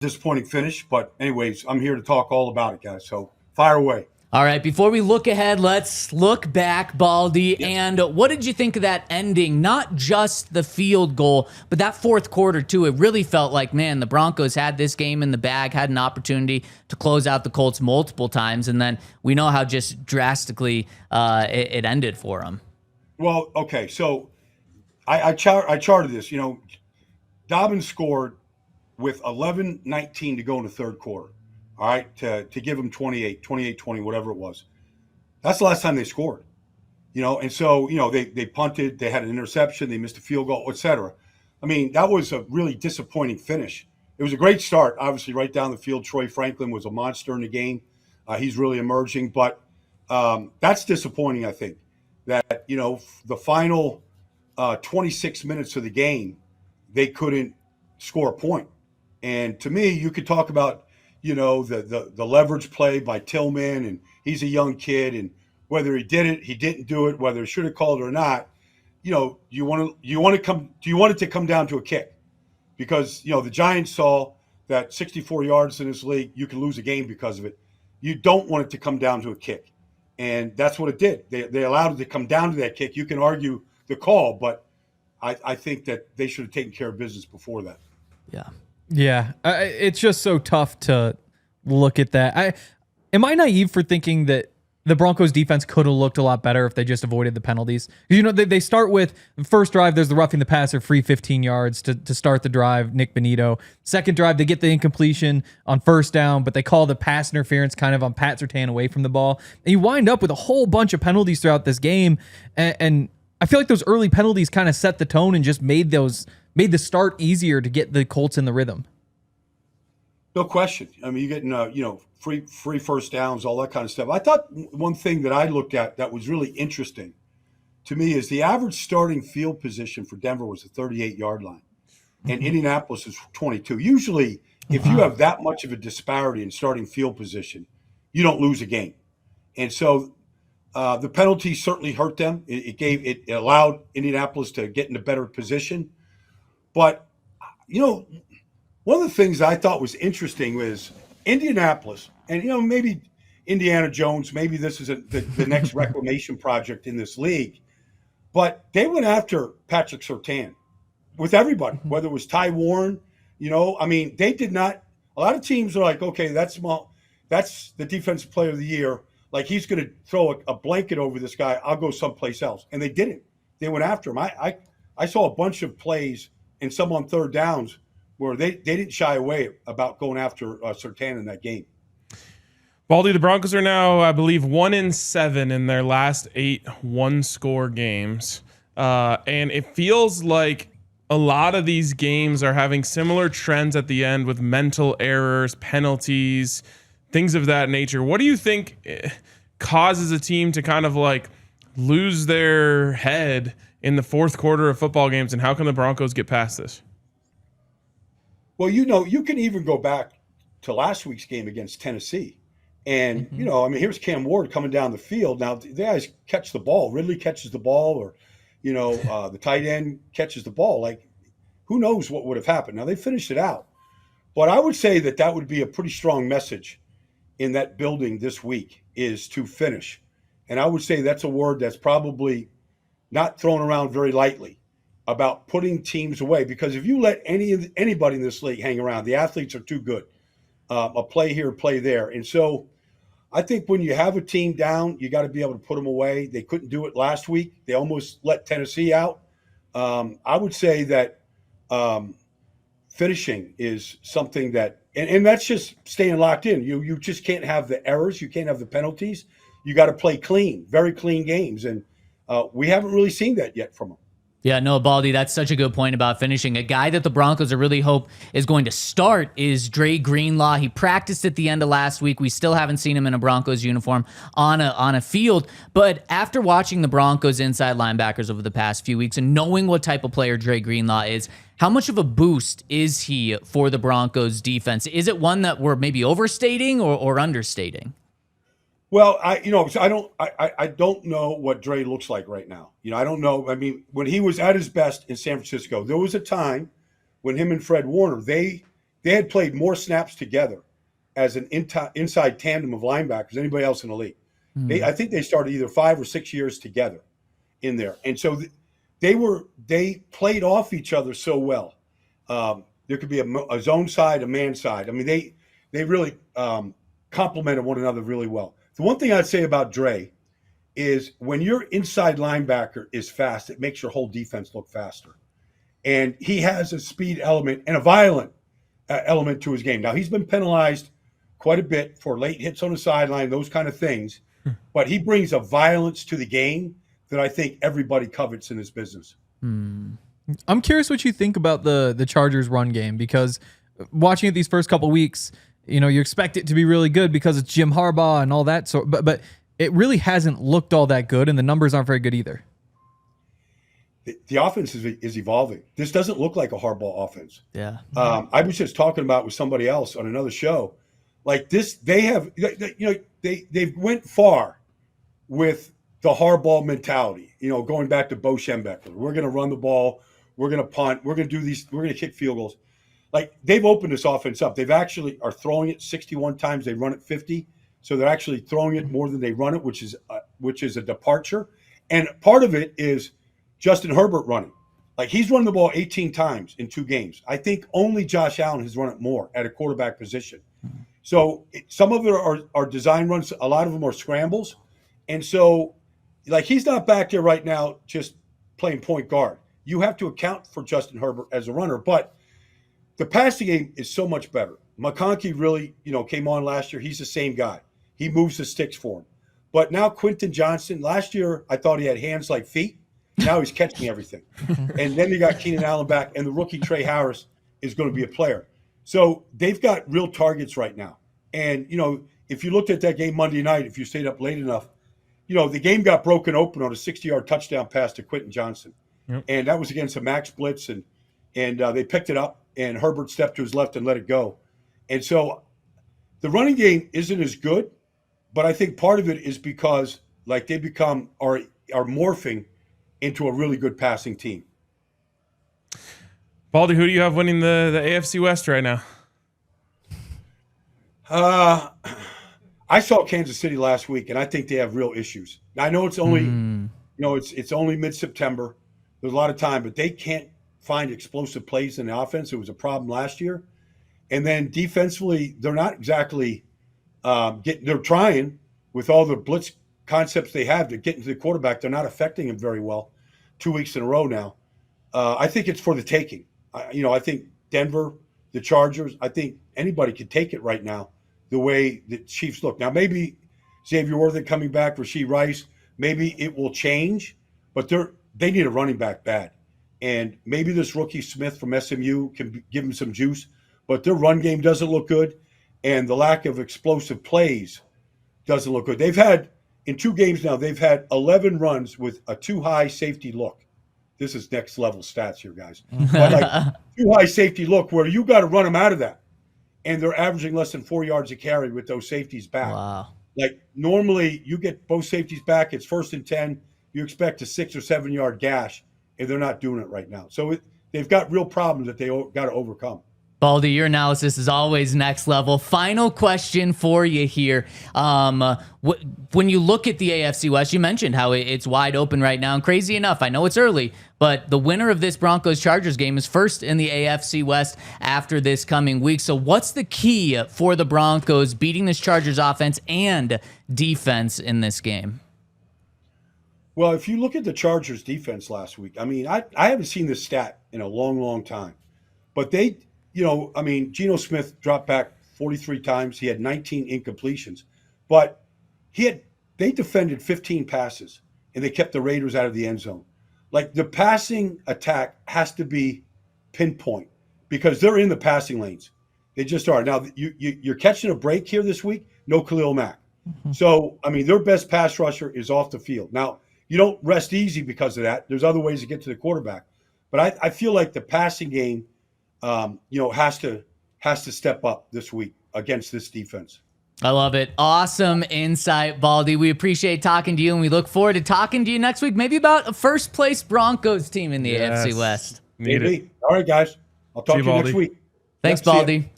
disappointing finish. But anyways, I'm here to talk all about it, guys. So fire away. All right, before we look ahead, let's look back, Baldi. Yes. And what did you think of that ending? Not just the field goal, but that fourth quarter, too. It really felt like, man, the Broncos had this game in the bag, had an opportunity to close out the Colts multiple times, and then we know how just drastically it ended for them. Well, okay, so I charted this. Dobbins scored with 11:19 to go in the third quarter. All right, to give them 28-20, whatever it was. That's the last time they scored. And so, they punted, they had an interception, they missed a field goal, etc. I mean, that was a really disappointing finish. It was a great start, obviously, right down the field. Troy Franklin was a monster in the game. He's really emerging, but that's disappointing, I think, that, the final 26 minutes of the game, they couldn't score a point. And to me, you could talk about the leverage play by Tillman, and he's a young kid, and whether he did it, he didn't do it, whether he should have called it or not, do you want it to come down to a kick? Because, the Giants saw that 64 yards in this league, you can lose a game because of it. You don't want it to come down to a kick. And that's what it did. They allowed it to come down to that kick. You can argue the call, but I think that they should have taken care of business before that. Yeah. Yeah, it's just so tough to look at that. Am I naive for thinking that the Broncos defense could have looked a lot better if they just avoided the penalties? They start with the first drive, there's the roughing the passer, free 15 yards to start the drive, Nick Bonito. Second drive, they get the incompletion on first down, but they call the pass interference kind of on Pat Surtain away from the ball. And you wind up with a whole bunch of penalties throughout this game. And I feel like those early penalties kind of set the tone and just made the start easier to get the Colts in the rhythm. No question. I mean, you're getting, free first downs, all that kind of stuff. I thought one thing that I looked at that was really interesting to me is the average starting field position for Denver was the 38-yard line, and Indianapolis is 22. Usually, if you have that much of a disparity in starting field position, you don't lose a game. And so the penalties certainly hurt them. It allowed Indianapolis to get in a better position. But, one of the things I thought was interesting was Indianapolis, and, maybe Indiana Jones, maybe this is the next reclamation project in this league, but they went after Patrick Surtain with everybody, whether it was Ty Warren, they did not. A lot of teams are like, okay, that's the defensive player of the year. Like, he's going to throw a blanket over this guy. I'll go someplace else. And they didn't. They went after him. I saw a bunch of plays and some on third downs where they didn't shy away about going after Surtain in that game. Baldi, the Broncos are now, I believe, 1-7 in their last 8 one-score games. And it feels like a lot of these games are having similar trends at the end with mental errors, penalties, things of that nature. What do you think causes a team to kind of like lose their head in the fourth quarter of football games, and how can the Broncos get past this? Well, you can even go back to last week's game against Tennessee. And, here's Cam Ward coming down the field. Now, the guys catch the ball. Ridley catches the ball, or, the tight end catches the ball. Like, who knows what would have happened? Now, they finished it out. But I would say that would be a pretty strong message in that building this week, is to finish. And I would say that's a word that's probably not thrown around very lightly, about putting teams away. Because if you let anybody in this league hang around, the athletes are too good. A play here, play there. And so I think when you have a team down, you got to be able to put them away. They couldn't do it last week. They almost let Tennessee out. I would say that finishing is something that, and that's just staying locked in. You just can't have the errors. You can't have the penalties. You got to play clean, very clean games. And we haven't really seen that yet from them. Yeah, no, Baldi, that's such a good point about finishing. A guy that the Broncos are really hope is going to start is Dre Greenlaw. He practiced at the end of last week. We still haven't seen him in a Broncos uniform on a field. But after watching the Broncos inside linebackers over the past few weeks and knowing what type of player Dre Greenlaw is, how much of a boost is he for the Broncos defense? Is it one that we're maybe overstating or understating? Well, I don't know what Dre looks like right now. I don't know. I mean, when he was at his best in San Francisco, there was a time when him and Fred Warner, they they had played more snaps together as an inside tandem of linebackers than anybody else in the league. I think they started either 5 or 6 years together in there. And so they played off each other so well. There could be a zone side, a man side. I mean, they really complemented one another really well. The one thing I'd say about Dre is when your inside linebacker is fast, it makes your whole defense look faster. And he has a speed element and a violent element to his game. Now, he's been penalized quite a bit for late hits on the sideline, those kind of things. But he brings a violence to the game that I think everybody covets in this business. I'm curious what you think about the Chargers run game, because watching it these first couple weeks, you expect it to be really good because it's Jim Harbaugh and all that. So, but it really hasn't looked all that good, and the numbers aren't very good either. The offense is evolving. This doesn't look like a Harbaugh offense. Yeah. I was just talking about with somebody else on another show. Like this, they've went far with the Harbaugh mentality. Going back to Bo Schembechler, we're going to run the ball, we're going to punt, we're going to do these, we're going to kick field goals. Like they've opened this offense up. They've actually are throwing it 61 times. They run it 50, so they're actually throwing it more than they run it, which is a departure. And part of it is Justin Herbert running. Like he's run the ball 18 times in 2 games. I think only Josh Allen has run it more at a quarterback position. So some of it are design runs. A lot of them are scrambles. And so, like, he's not back there right now just playing point guard. You have to account for Justin Herbert as a runner. But the passing game is so much better. McConkey really, came on last year. He's the same guy. He moves the sticks for him. But now Quentin Johnson, last year I thought he had hands like feet. Now he's catching everything. And then you got Keenan Allen back, and the rookie Trey Harris is going to be a player. So they've got real targets right now. And, if you looked at that game Monday night, if you stayed up late enough, the game got broken open on a 60-yard touchdown pass to Quentin Johnson. Yep. And that was against a max blitz, and they picked it up, and Herbert stepped to his left and let it go. And so the running game isn't as good, but I think part of it is because, like, they are morphing into a really good passing team. Baldi, who do you have winning the AFC West right now? I saw Kansas City last week, and I think they have real issues. Now, I know it's only, it's only mid-September. There's a lot of time, but they can't find explosive plays in the offense. It was a problem last year. And then defensively, they're not exactly they're trying with all the blitz concepts they have to get into the quarterback. They're not affecting him very well 2 weeks in a row now. I think it's for the taking. I think Denver, the Chargers, I think anybody could take it right now, the way the Chiefs look. Now, maybe Xavier Worthen coming back, Rashee Rice, maybe it will change, but they need a running back bad. And maybe this rookie Smith from SMU can give them some juice, but their run game doesn't look good, and the lack of explosive plays doesn't look good. In 2 games now, they've had 11 runs with a too high safety look. This is next level stats here, guys. But like too high safety look where you got to run them out of that. And they're averaging less than 4 yards a carry with those safeties back. Wow. Like normally you get both safeties back, it's 1st and 10. You expect a 6 or 7 yard gash, and they're not doing it right now. So they've got real problems that they got to overcome. Baldi, your analysis is always next level. Final question for you here. When you look at the AFC West, you mentioned how it's wide open right now. And crazy enough, I know it's early, but the winner of this Broncos-Chargers game is first in the AFC West after this coming week. So what's the key for the Broncos beating this Chargers offense and defense in this game? Well, if you look at the Chargers defense last week, I mean, I haven't seen this stat in a long, long time. But Geno Smith dropped back 43 times. He had 19 incompletions. But they defended 15 passes, and they kept the Raiders out of the end zone. Like, the passing attack has to be pinpoint because they're in the passing lanes. They just are. Now, you're catching a break here this week, no Khalil Mack. Mm-hmm. So, their best pass rusher is off the field. Now, you don't rest easy because of that. There's other ways to get to the quarterback. But I feel like the passing game has to step up this week against this defense. I love it. Awesome insight, Baldi. We appreciate talking to you, and we look forward to talking to you next week, maybe about a first-place Broncos team in the AFC West. Maybe. All right, guys. I'll talk to you next week. Thanks, Yep, see ya. Baldi.